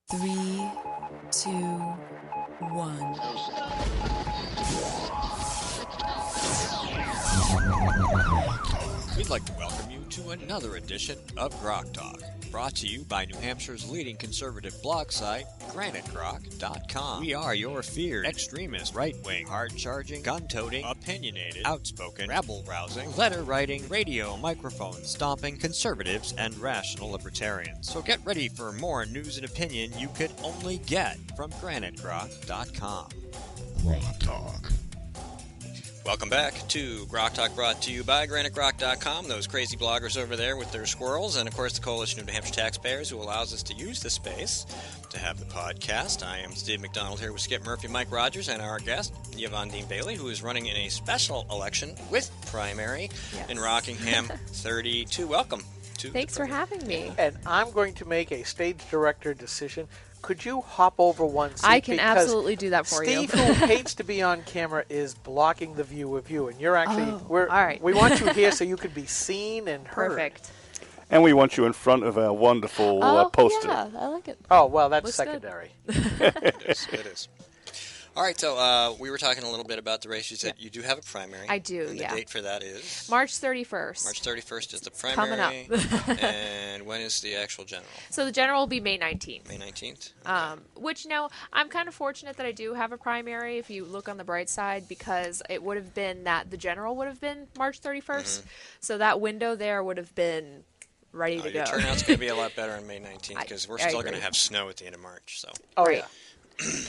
Three, two, one. We'd like to welcome you to another edition of Grok Talk, brought to you by New Hampshire's leading conservative blog site, GraniteGrok.com. We are your feared extremist, right-wing, hard-charging, gun-toting, opinionated, outspoken, rabble-rousing, letter-writing, radio microphone stomping conservatives and rational libertarians. So get ready for more news and opinion you could only get from GraniteGrok.com. Grok Talk. Welcome back to Grok Talk, brought to you by GraniteGrok.com, those crazy bloggers over there with their squirrels, and of course the Coalition of New Hampshire Taxpayers who allows us to use the space to have the podcast. I am Steve McDonald here with Skip Murphy, Mike Rogers, and our guest, Yvonne Dean-Bailey, who is running in a special election with primary in Rockingham 32. Welcome. Thanks for having me. And I'm going to make a stage director decision. Could you hop over one seat? I can absolutely do that for Steve, you. who hates to be on camera, is blocking the view of you. And you're actually, all right. We want you here so you can be seen and heard. Perfect. And we want you in front of our wonderful poster. Yeah, I like it. Oh, well, that's Looks secondary. It is. All right, so we were talking a little bit about the race. You said you do have a primary. I do, and the date for that is? March 31st. March 31st is the primary. Coming up. And when is the actual general? So the general will be May 19th. May 19th? Okay. Which, I'm kind of fortunate that I do have a primary, if you look on the bright side, because it would have been that the general would have been March 31st. Mm-hmm. So that window there would have been ready to go. Your turnout's going to be a lot better on May 19th because we're still going to have snow at the end of March. So. Oh, yeah.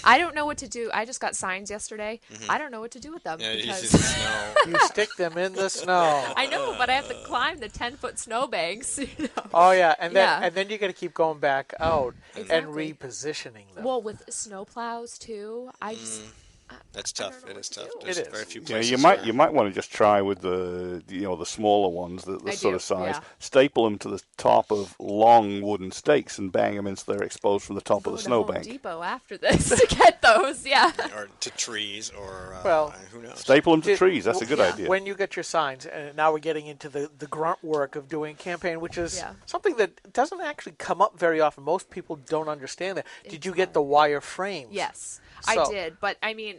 I don't know what to do. I just got signs yesterday. Mm-hmm. I don't know what to do with them. Yeah, because the snow. You stick them in the snow. I know, but I have to climb the 10-foot snowbanks. Oh, yeah. And then you got to keep going back out and Exactly. repositioning them. Well, with snow plows, too, I just... That's tough. It is tough. do. There's It is. very few Yeah, places you might want to just try with the smaller ones, the sort of size. yeah. Staple them to the top of long wooden stakes and bang them until they're exposed from the top of the Home snowbank. Depot after this to get those, yeah. Or to trees, or who knows? Staple them to trees. That's a good idea. When you get your signs, and now we're getting into the grunt work of doing campaign, which is something that doesn't actually come up very often. Most people don't understand that. Did you get the wire frames? Yes, So- I did. But, I mean,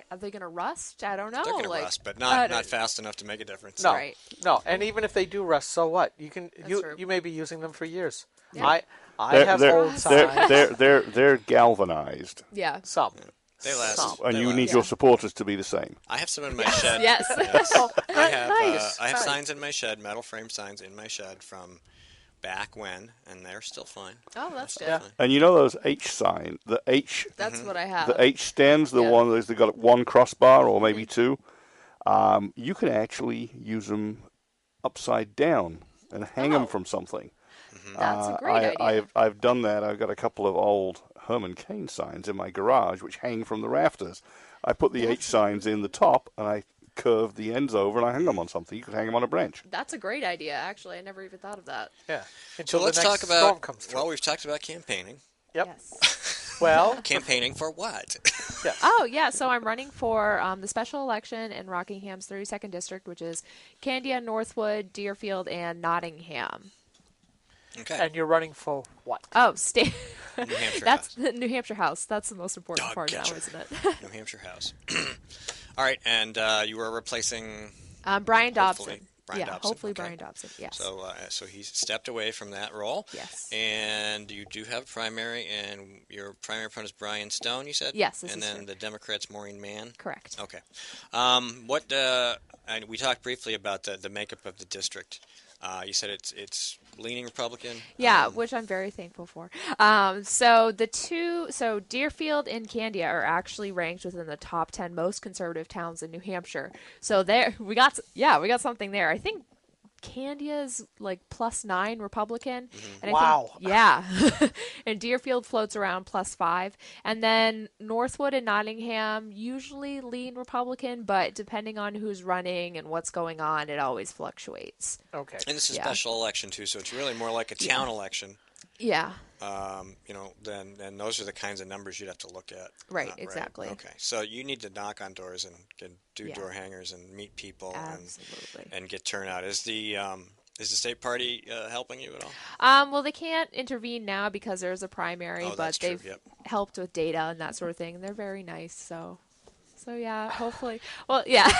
are they going to rust? I don't know. They're going to rust, but not fast enough to make a difference. No, Right. no. And even if they do rust, so what? true. You may be using them for years. Yeah. I have old signs. They're galvanized, Yeah. Some. They last. Some. and They you last. need your supporters to be the same. I have some in my shed. Yes. I have Nice. I have Nice. signs in my shed, metal frame signs in my shed from back when, and they're still fine. Oh, that's good. Yeah. And you know those H sign, the H, That's what I have. the H stands, the Yeah. one that's got one crossbar or maybe two. You can actually use them upside down and hang them from something. That's a great idea. I've done that. I've got a couple of old Herman Cain signs in my garage which hang from the rafters. I put the H signs in the top and I curved the ends over and I hung them on something. You could hang them on a branch. That's a great idea, actually. I never even thought of that. Yeah. So Until let's the next talk about. storm comes through. Well, we've talked about campaigning. Yep. Yes. Well, Campaigning for what? yes. Oh, yeah. So I'm running for the special election in Rockingham's 32nd District, which is Candia, Northwood, Deerfield, and Nottingham. Okay. And you're running for what? Oh, state. New Hampshire That's House. the New Hampshire House. That's the most important Dog part now, catcher. isn't it? New Hampshire House. All right, and you were replacing. Brian Hopefully Dobson. Brian yeah, Dobson, hopefully okay. Brian Dobson. Yes. So he's stepped away from that role. Yes. And you do have a primary, and your primary opponent is Brian Stone, you said? Yes, this And is then true. the Democrats, Maureen Mann? Correct. Okay. And we talked briefly about the makeup of the district. You said it's leaning Republican. Yeah, which I'm very thankful for. So Deerfield and Candia are actually ranked within the top 10 most conservative towns in New Hampshire. So there we got something there. I think Candia's like +9 Republican. And Wow. I think, yeah. And Deerfield floats around +5. And then Northwood and Nottingham usually lean Republican, but depending on who's running and what's going on, it always fluctuates. Okay. And this is a Yeah. special election, too, so it's really more like a town election. Yeah. Then those are the kinds of numbers you'd have to look at. Right, exactly. Okay, so you need to knock on doors and do Yeah. door hangers and meet people Absolutely. and get turnout. Is Is the state party helping you at all? Well, they can't intervene now because there's a primary, but they've helped with data and that sort of thing. And they're very nice, so yeah, hopefully. Well, yeah.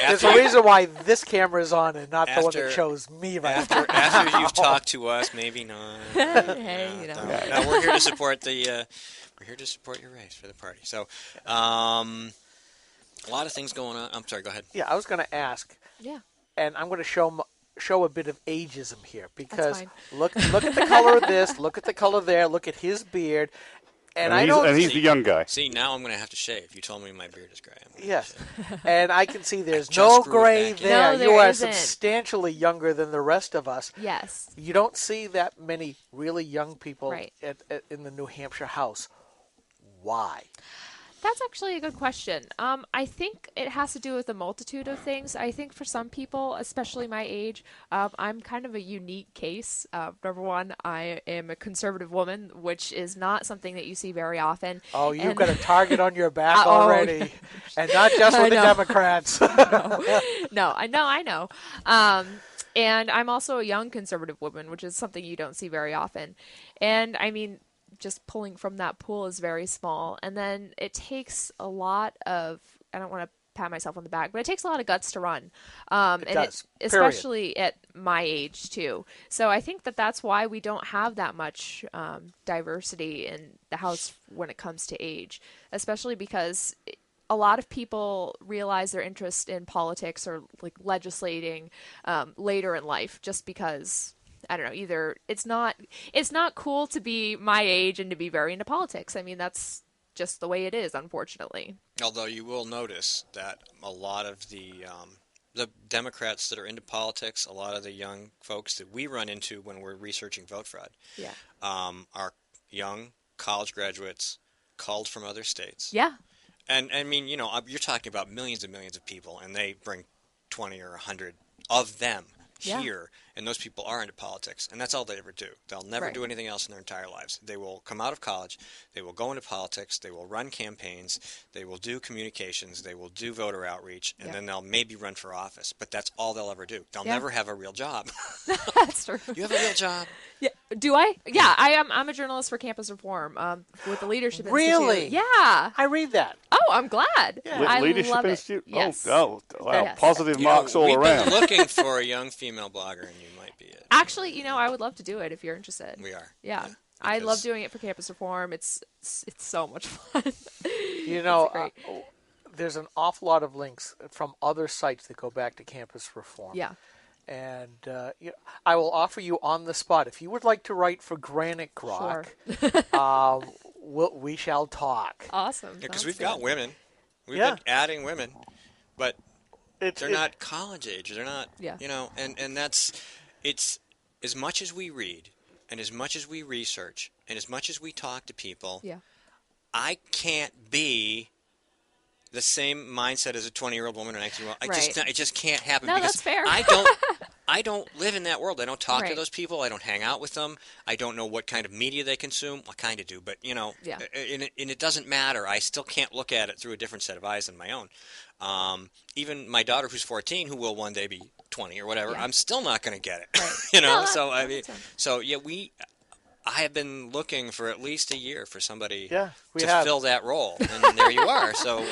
There's a reason why this camera is on and not the one that shows me right now. After you've talked to us, maybe not. Hey, No, we're here to support the. We're here to support your race for the party. So, a lot of things going on. I'm sorry. Go ahead. Yeah, I was going to ask. Yeah. And I'm going to show a bit of ageism here because look at the color of this, look at the color there, look at his beard. And he's the young guy. See, now I'm going to have to shave. You told me my beard is gray. Yes. And I can see there's no gray there. No, there you are isn't. substantially younger than the rest of us. Yes. You don't see that many really young people Right. in the New Hampshire House. Why? That's actually a good question. I think it has to do with a multitude of things. I think for some people, especially my age, I'm kind of a unique case. Number one, I am a conservative woman, which is not something that you see very often. Oh, you've got a target on your back already. And not just with the Democrats. No, I know. And I'm also a young conservative woman, which is something you don't see very often. And I mean, just pulling from that pool is very small. And then it takes a lot of, I don't want to pat myself on the back, but it takes a lot of guts to run. It does. Especially at my age too. So I think that's why we don't have that much diversity in the House when it comes to age, especially because a lot of people realize their interest in politics or like legislating later in life just because, I don't know, either it's not cool to be my age and to be very into politics. I mean, that's just the way it is, unfortunately. Although you will notice that a lot of the Democrats that are into politics, a lot of the young folks that we run into when we're researching vote fraud, are young college graduates called from other states. Yeah. And I mean, you know, you're talking about millions and millions of people, and they bring 20 or 100 of them here, and those people are into politics, and that's all they ever do. They'll never do anything else in their entire lives. They will come out of college, they will go into politics, they will run campaigns, they will do communications, they will do voter outreach, and then they'll maybe run for office, but that's all they'll ever do. They'll never have a real job. That's true. You have a real job? Yeah. Do I? Yeah, I'm a journalist for Campus Reform with the Leadership Really? Institute. Yeah. I read that. Oh, I'm glad. Yeah. I Leadership love Institute? It. Yes. Oh, wow. Yes. Positive marks all we've around. Been looking for a young female blogger, and you might be it. Actually, you know, I would love to do it if you're interested. We are. Yeah. I love doing it for Campus Reform. It's so much fun. You know, there's an awful lot of links from other sites that go back to Campus Reform. Yeah. And I will offer you on the spot, if you would like to write for Granite Grok, we shall talk. Awesome. Because we've got women. We've been adding women, but they're not college age. They're not, you know, and it's as much as we read and as much as we research and as much as we talk to people, I can't be the same mindset as a 20-year-old woman or 19-year-old. It just can't happen. No, because that's fair. I don't live in that world. I don't talk to those people. I don't hang out with them. I don't know what kind of media they consume. I kind of do, but, you know, and it doesn't matter. I still can't look at it through a different set of eyes than my own. Even my daughter, who's 14, who will one day be 20 or whatever, I'm still not going to get it. Right. You know, so I mean, I have been looking for at least a year for somebody to fill that role, and there you are. So,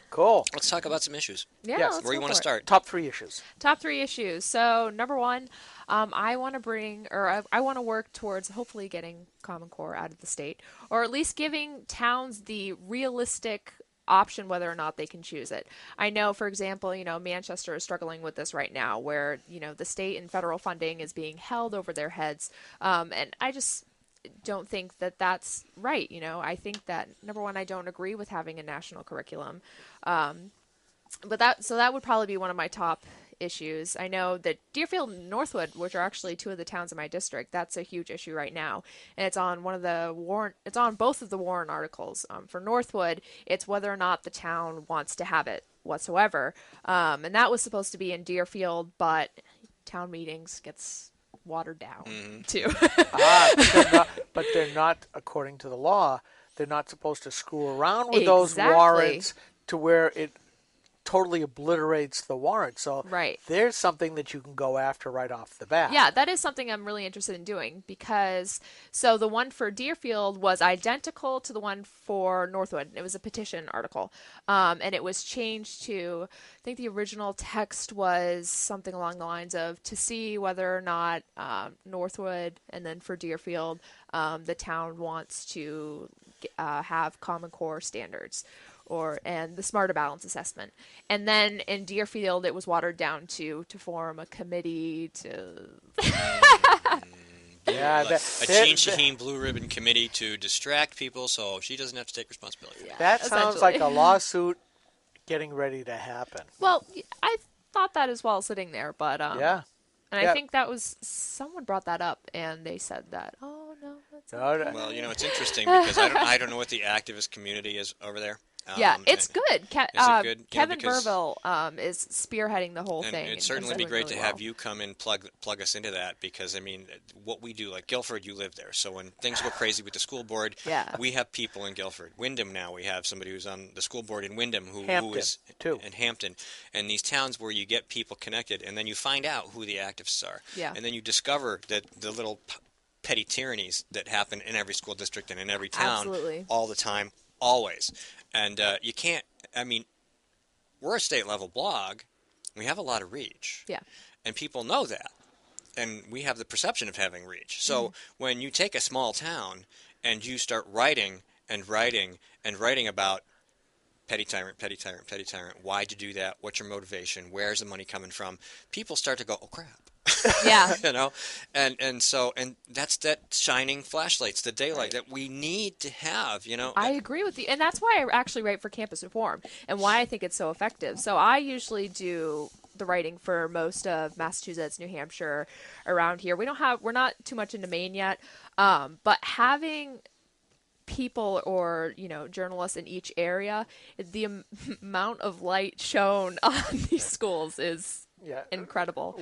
cool. Let's talk about some issues. Yeah, Where you want to start? Top 3 issues. Top 3 issues. So, number 1, I want to work towards hopefully getting Common Core out of the state, or at least giving towns the realistic option whether or not they can choose it. I know, for example, you know, Manchester is struggling with this right now, where, you know, the state and federal funding is being held over their heads, and I just don't think that that's right. You know, I think that, number 1, I don't agree with having a national curriculum, but that would probably be one of my top issues. I know that Deerfield and Northwood, which are actually 2 of the towns in my district, that's a huge issue right now, and it's on both of the Warren articles. For Northwood, it's whether or not the town wants to have it whatsoever, and that was supposed to be in Deerfield, but town meetings gets watered down too. But they're not, according to the law, they're not supposed to screw around with those warrants to where it totally obliterates the warrant. So Right. there's something that you can go after right off the bat. Yeah, that is something I'm really interested in doing because so the one for Deerfield was identical to the one for Northwood. It was a petition article, and it was changed to, I think the original text was something along the lines of to see whether or not Northwood, and then for Deerfield, the town wants to have Common Core standards. And the Smarter Balance assessment. And then in Deerfield, it was watered down to form a committee to... Yeah, like a Jean Shaheen Blue Ribbon Committee to distract people so she doesn't have to take responsibility. Yeah, that sounds like a lawsuit getting ready to happen. Well, I thought that as well sitting there, but... yeah. And I think that was... Someone brought that up, and they said that, oh, no, that's okay. Well, it's interesting because I don't know what the activist community is over there. Yeah, it's good. Is it good? Kevin Burville is spearheading the whole thing. It'd certainly be great to have you come and plug us into that because, what we do, like Guilford, you live there. So when things go crazy with the school board, we have people in Guilford. Wyndham now, we have somebody who's on the school board in Wyndham who is too. in Hampton. And these towns where you get people connected and then you find out who the activists are. Yeah. And then you discover that the little petty tyrannies that happen in every school district and in every town all the time, always. And you can't, we're a state-level blog. We have a lot of reach. Yeah. And people know that. And we have the perception of having reach. So when you take a small town and you start writing and writing and writing about petty tyrant, petty tyrant, petty tyrant, why'd you do that, what's your motivation, where's the money coming from, people start to go, oh, crap. Yeah. And that's that shining flashlights, the daylight that we need to have, I agree with you. And that's why I actually write for Campus Reform and why I think it's so effective. So I usually do the writing for most of Massachusetts, New Hampshire, around here. We're not too much into Maine yet. But having people or, journalists in each area, the amount of light shown on these schools is incredible.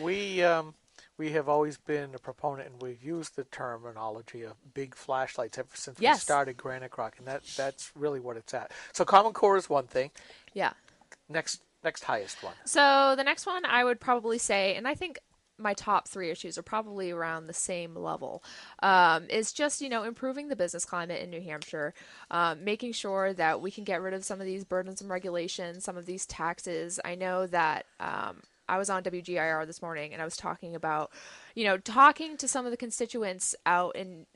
We have always been a proponent, and we've used the terminology of big flashlights ever since we started Granite Rock, and that's really what it's at. So Common Core is one thing. Yeah. Next highest one. So the next one I would probably say, and I think my top 3 issues are probably around the same level, is just, improving the business climate in New Hampshire, making sure that we can get rid of some of these burdensome regulations, some of these taxes. I know that I was on WGIR this morning and I was talking about, talking to some of the constituents out in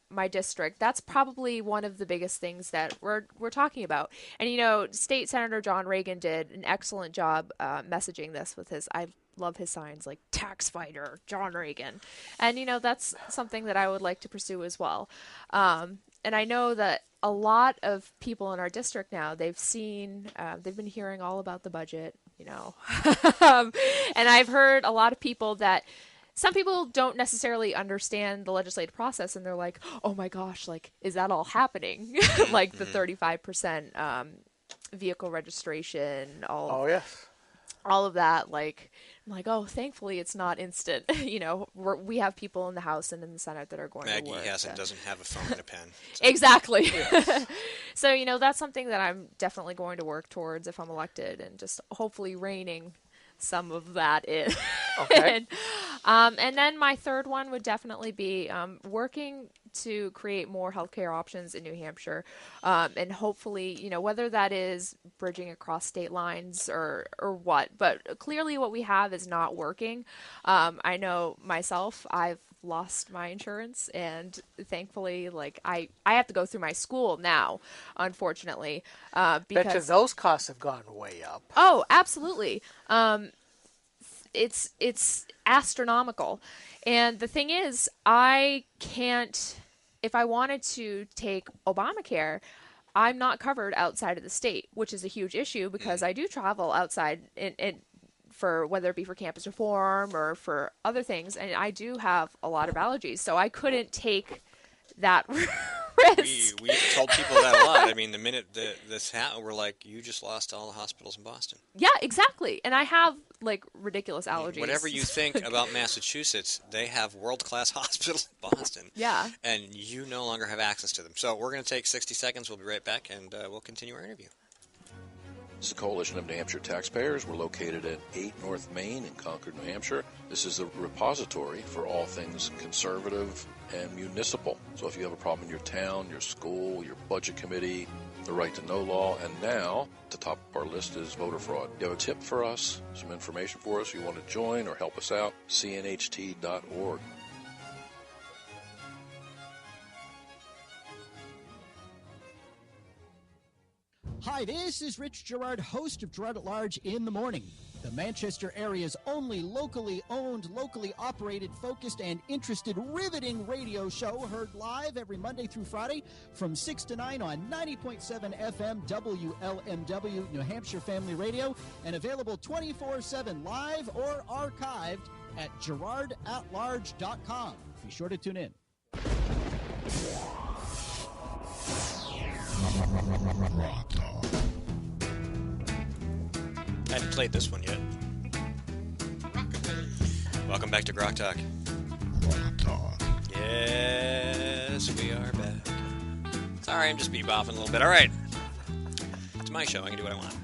my district. That's probably one of the biggest things that we're talking about. And, State Senator John Reagan did an excellent job messaging this with I love his signs like tax fighter, John Reagan. And, that's something that I would like to pursue as well. And I know that a lot of people in our district now, they've been hearing all about the budget, and I've heard a lot of people that some people don't necessarily understand the legislative process, and they're like, oh my gosh, like, is that all happening? Like the 35% vehicle registration, all of that, like, I'm like, oh, thankfully it's not instant. We have people in the House and in the Senate that are going to work. Maggie Hassan doesn't have a phone and a pen. So. Exactly. So, that's something that I'm definitely going to work towards if I'm elected, and just hopefully reining some of that in. Okay. And then my third one would definitely be working to create more healthcare options in New Hampshire, and hopefully, whether that is bridging across state lines or what, but clearly what we have is not working. I know myself, I've lost my insurance, and thankfully, like, I have to go through my school now, unfortunately, because bet you those costs have gone way up. Oh, absolutely. It's astronomical. And the thing is, I can't, if I wanted to take Obamacare, I'm not covered outside of the state, which is a huge issue because I do travel outside for whether it be for campus reform or for other things, and I do have a lot of allergies, so I couldn't take that risk. We told people that a lot. I mean, the minute this happened, we're like, you just lost all the hospitals in Boston. Yeah, exactly. And I have, like, ridiculous allergies. Whatever you think about Massachusetts, they have world-class hospitals in Boston. Yeah. And you no longer have access to them. So we're going to take 60 seconds. We'll be right back, and we'll continue our interview. This is the Coalition of New Hampshire Taxpayers. We're located at 8 North Main in Concord, New Hampshire. This is the repository for all things conservative and municipal. So if you have a problem in your town, your school, your budget committee, the right to know law, and now at the top of our list is voter fraud. You have a tip for us, some information for us, you want to join or help us out, cnht.org. Hi, this is Rich Gerard, host of Gerard at Large in the Morning, the Manchester area's only locally owned, locally operated, focused, and interested, riveting radio show, heard live every Monday through Friday from 6 to 9 on 90.7 FM WLMW New Hampshire Family Radio, and available 24/7 live or archived at gerardatlarge.com. Be sure to tune in. I hadn't played this one yet. Welcome back to Grok Talk. Yes, we are back. Sorry, I'm just bebopping a little bit. All right. It's my show. I can do what I want.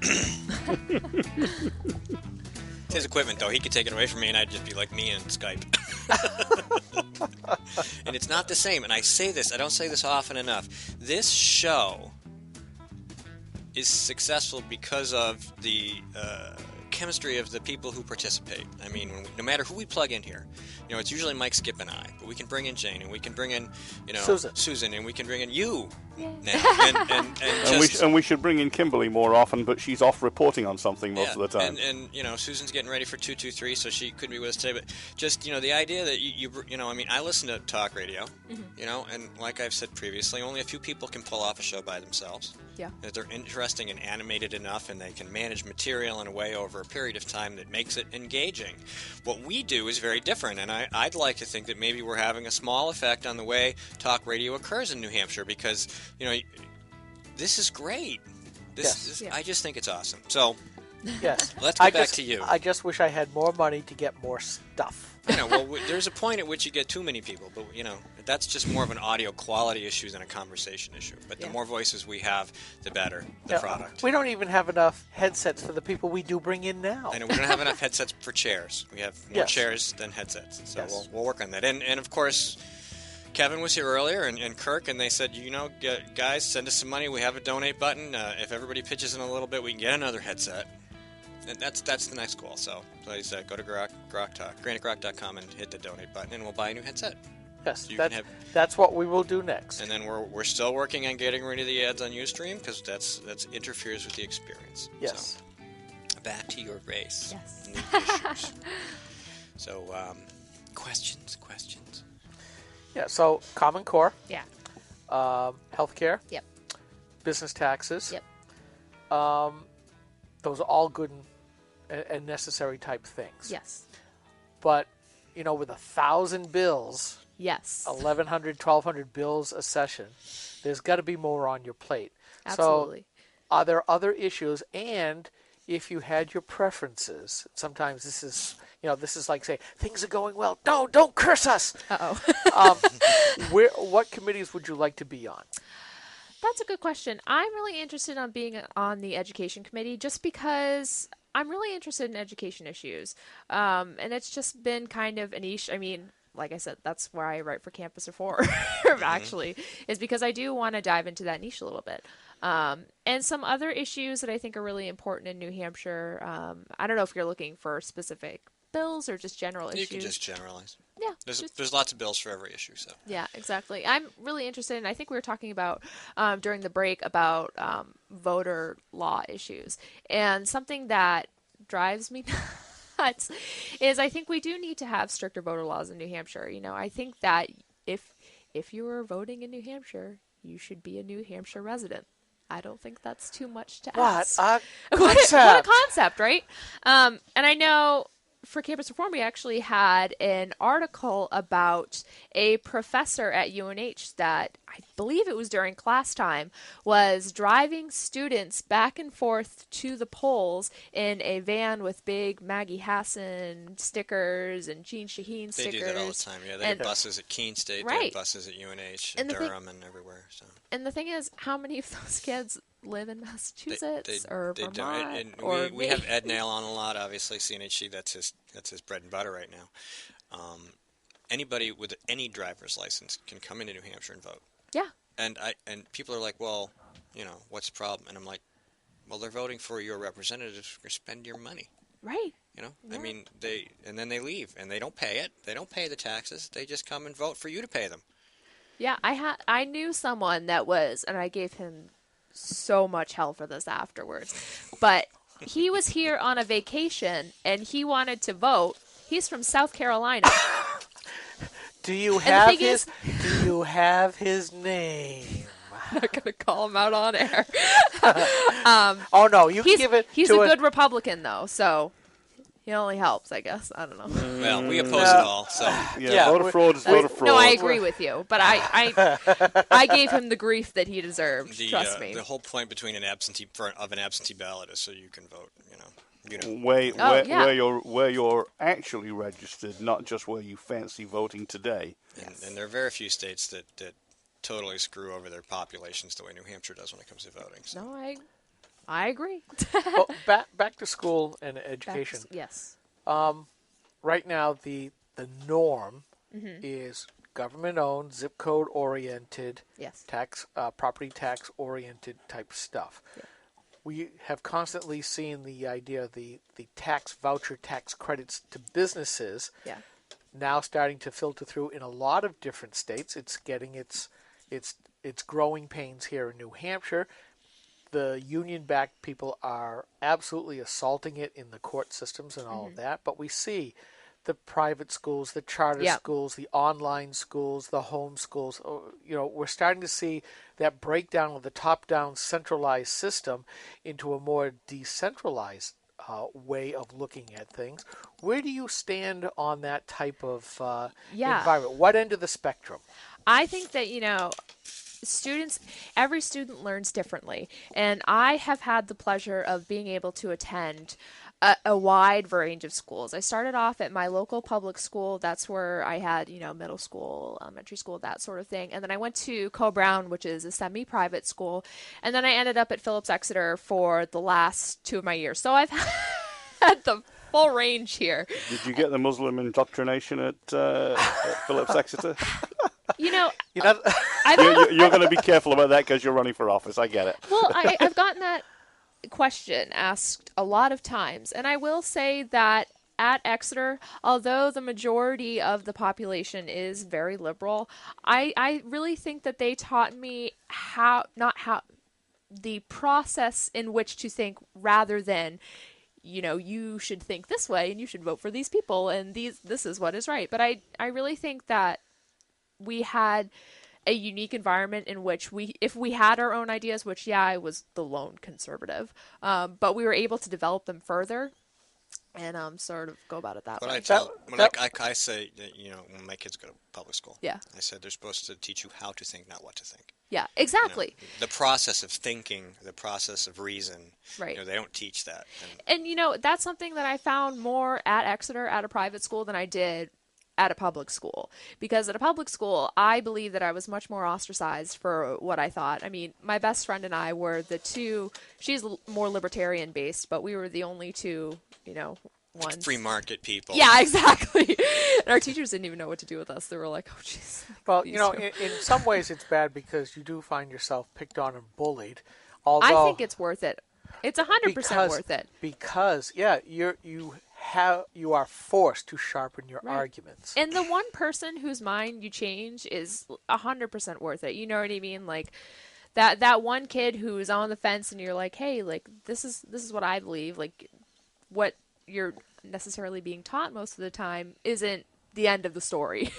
It's his equipment, though. He could take it away from me, and I'd just be like me in Skype. And it's not the same. And I say this. I don't say this often enough. This show is successful because of the chemistry of the people who participate. I mean, no matter who we plug in here, it's usually Mike, Skip, and I, but we can bring in Jane, and we can bring in, Susan, and we can bring in you now. And we should bring in Kimberly more often, but she's off reporting on something most of the time. And Susan's getting ready for 223, so she couldn't be with us today. But just, the idea that I listen to talk radio, and like I've said previously, only a few people can pull off a show by themselves. Yeah. That they're interesting and animated enough, and they can manage material in a way over a period of time that makes it engaging. What we do is very different, and I'd like to think that maybe we're having a small effect on the way talk radio occurs in New Hampshire, because this is great. I just think it's awesome. So yes, let's get back to you. I just wish I had more money to get more stuff. There's a point at which you get too many people, but that's just more of an audio quality issue than a conversation issue. But the more voices we have, the better the product. We don't even have enough headsets for the people we do bring in now. I know we don't have enough headsets for chairs. We have more chairs than headsets, so we'll work on that. And of course, Kevin was here earlier, and Kirk, and they said, guys, send us some money. We have a donate button. If everybody pitches in a little bit, we can get another headset. And that's the next goal. So please go to Grok Talk, granitegrok.com, and hit the donate button, and we'll buy a new headset. Yes, that's what we will do next. And then we're still working on getting rid of the ads on Ustream, because that's interferes with the experience. Yes. So, back to your race. Yes. And the issues. So, questions. Yeah. So Common Core. Yeah. Healthcare. Yep. Business taxes. Yep. Those are all good and necessary type things. Yes. But with 1,000 bills. Yes. 1,100, 1,200 bills a session. There's got to be more on your plate. Absolutely. So, are there other issues? And if you had your preferences, sometimes this is like saying things are going well. No, don't curse us. What committees would you like to be on? That's a good question. I'm really interested in being on the education committee, just because I'm really interested in education issues. And it's just been kind of a niche. I mean, like I said, that's where I write for Campus Reform, actually, is because I do want to dive into that niche a little bit. And some other issues that I think are really important in New Hampshire. I don't know if you're looking for specific bills or just general issues. You can just generalize. Yeah. There's lots of bills for every issue. So. Yeah, exactly. I'm really interested in, I think we were talking about during the break about voter law issues. And something that drives me nuts is I think we do need to have stricter voter laws in New Hampshire. I think that if you were voting in New Hampshire, you should be a New Hampshire resident. I don't think that's too much to ask. What a concept! What a concept, right? And I know for Campus Reform, we actually had an article about a professor at UNH that I believe it was during class time was driving students back and forth to the polls in a van with big Maggie Hassan stickers and Jean Shaheen stickers. They do that all the time. Yeah, they have buses at Keene State, they have buses at UNH, and Durham, and everywhere. So. And the thing is, how many of those kids live in Massachusetts or they Vermont. don't. And or we have Ed Nail on a lot, obviously. CNHC, that's his bread and butter right now. Anybody with any driver's license can come into New Hampshire and vote. Yeah. And people are like, well, what's the problem? And I'm like, well, they're voting for your representatives to spend your money. Right. Yeah. I mean, then they leave and they don't pay it. They don't pay the taxes. They just come and vote for you to pay them. Yeah, I knew someone that was, and I gave him so much hell for this afterwards, but he was here on a vacation and he wanted to vote. He's from South Carolina. Do you have his name? I'm not gonna call him out on air. Oh no, you can give it. He's a good Republican though, so he only helps, I guess. I don't know. Well, we oppose it all. So voter fraud is voter fraud. No, I agree with you, but I gave him the grief that he deserved. Trust me. The whole point between an absentee ballot is so you can vote. Where you're actually registered, not just where you fancy voting today. And there are very few states that totally screw over their populations the way New Hampshire does when it comes to voting. So. No, I agree. Well, back to school and education. Yes. Right now, the norm is government-owned, zip code-oriented, property tax-oriented type stuff. Yeah. We have constantly seen the idea of the tax voucher tax credits to businesses now starting to filter through in a lot of different states. It's getting its growing pains here in New Hampshire. The union-backed people are absolutely assaulting it in the court systems and all of that. But we see the private schools, the charter schools, the online schools, the home schools. We're starting to see that breakdown of the top-down centralized system into a more decentralized way of looking at things. Where do you stand on that type of environment? What end of the spectrum? I think that, every student learns differently. And I have had the pleasure of being able to attend a wide range of schools. I started off at my local public school. That's where I had, middle school, elementary school, that sort of thing. And then I went to Co-Brown, which is a semi-private school. And then I ended up at Phillips Exeter for the last 2 of my years. So I've had the full range here. Did you get the Muslim indoctrination at Phillips Exeter? You're going to be careful about that because you're running for office. I get it. Well, I've gotten that question asked a lot of times, and I will say that at Exeter, although the majority of the population is very liberal, I really think that they taught me the process in which to think rather than, you should think this way and you should vote for these people and this is what is right. But I really think that we had a unique environment in which if we had our own ideas, which I was the lone conservative, but we were able to develop them further and sort of go about it that way. I say, when my kids go to public school, I said they're supposed to teach you how to think, not what to think. Yeah, exactly. The process of thinking, the process of reason. Right. They don't teach that. And that's something that I found more at Exeter at a private school than I did at a public school, because at a public school, I believe that I was much more ostracized for what I thought. I mean, my best friend and I were the two, she's more libertarian based, but we were the only two, ones. Free market people. Yeah, exactly. And our teachers didn't even know what to do with us. They were like, oh, jeez. Well, in some ways it's bad because you do find yourself picked on and bullied. Although, I think it's worth it. It's 100% worth it. Because, you are forced to sharpen your arguments. And the one person whose mind you change is 100% worth it. You know what I mean? Like that one kid who's on the fence and you're like, hey, like this is what I believe. Like what you're necessarily being taught most of the time isn't the end of the story.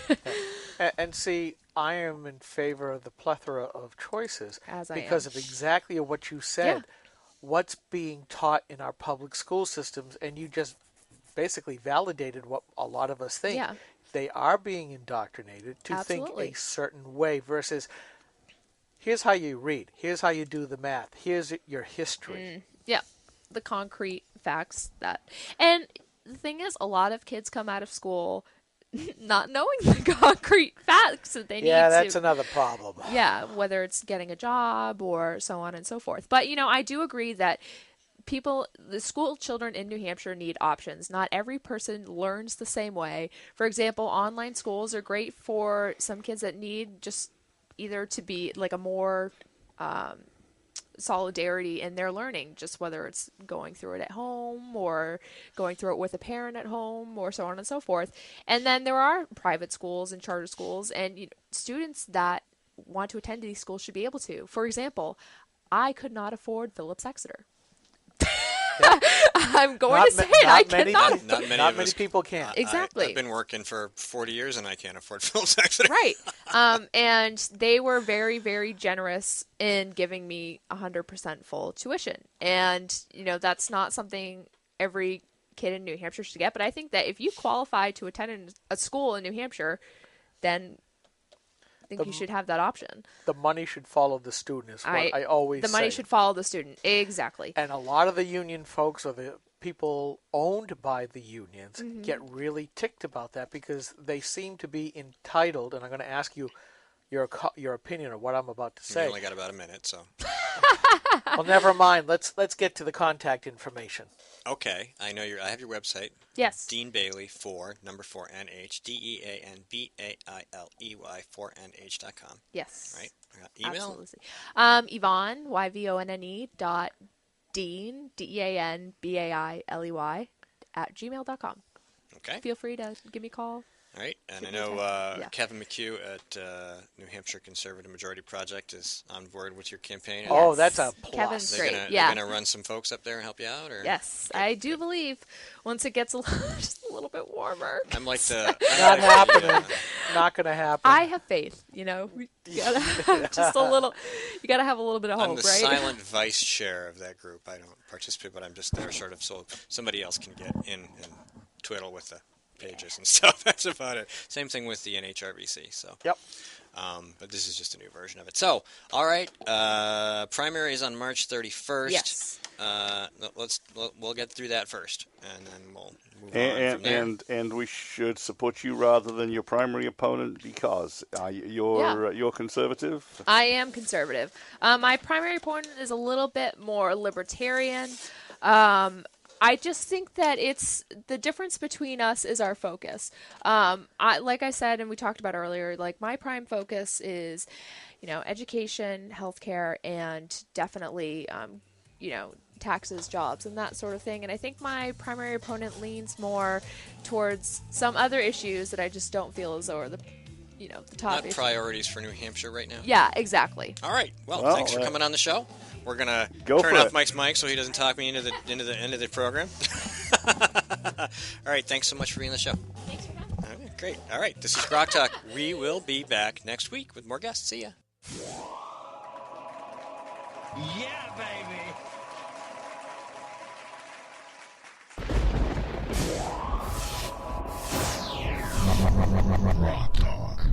And see, I am in favor of the plethora of choices because of exactly what you said. Yeah. What's being taught in our public school systems, and you just basically validated what a lot of us think. Yeah. They are being indoctrinated to think a certain way versus here's how you read, here's how you do the math, here's your history. Yeah, the concrete facts that. And the thing is, a lot of kids come out of school not knowing the concrete facts that they need to. Yeah, that's another problem. Yeah, whether it's getting a job or so on and so forth. But, I do agree that the school children in New Hampshire need options. Not every person learns the same way. For example, online schools are great for some kids that need just either to be like a more solidarity in their learning, just whether it's going through it at home or going through it with a parent at home or so on and so forth. And then there are private schools and charter schools, and students that want to attend these schools should be able to. For example, I could not afford Phillips Exeter. I'm going to say it. I cannot. Not many people can. Exactly. I've been working for 40 years and I can't afford Phillips Exeter. Right. And they were very, very generous in giving me 100% full tuition. And, that's not something every kid in New Hampshire should get. But I think that if you qualify to attend a school in New Hampshire, then I think you should have that option. The money should follow the student is what I always say. The money should follow the student. Exactly. And a lot of the union folks or the people owned by the unions get really ticked about that because they seem to be entitled, and I'm going to ask you your opinion on what I'm about to say. You only got about a minute, so. Well, never mind. Let's get to the contact information. Okay, I have your website. Yes. Dean-Bailey 4 NH DEANBAILEY 4NH.com. Yes. Right. Email. Absolutely. Yvonne YVONNE .Dean DEANBAILEY @gmail.com. Okay. Feel free to give me a call. All right, and I know Kevin McHugh at New Hampshire Conservative Majority Project is on board with your campaign. Yes. Oh, that's a plus. Kevin's great. They're going to run some folks up there and help you out? Or? Yes, I do believe once it gets just a little bit warmer. I'm like not happening. Not going to happen. I have faith. You gotta have just a little. You gotta have a little bit of hope, I'm the right? silent vice chair of that group. I don't participate, but I'm just there, sort of, so somebody else can get in and twiddle with the pages and stuff. That's about it. Same thing with the NHRBC. So. Yep. But this is just a new version of it. So, all right. Primary is on March 31st. Yes. We'll get through that first, and then we'll move on from there. And we should support you rather than your primary opponent because you're conservative. I am conservative. My primary opponent is a little bit more libertarian. I just think that it's the difference between us is our focus. Like I said, and we talked about earlier, like my prime focus is, education, healthcare, and definitely, taxes, jobs, and that sort of thing. And I think my primary opponent leans more towards some other issues that I just don't feel as though are the top Not priorities for New Hampshire right now. Yeah, exactly. All right. Well, thanks for coming on the show. We're gonna turn off Mike's mic so he doesn't talk me into the end of the program. All right. Thanks so much for being on the show. Thanks for having me. All right, great. All right. This is Grok Talk. We will be back next week with more guests. See ya. Yeah, baby. Rock Talk.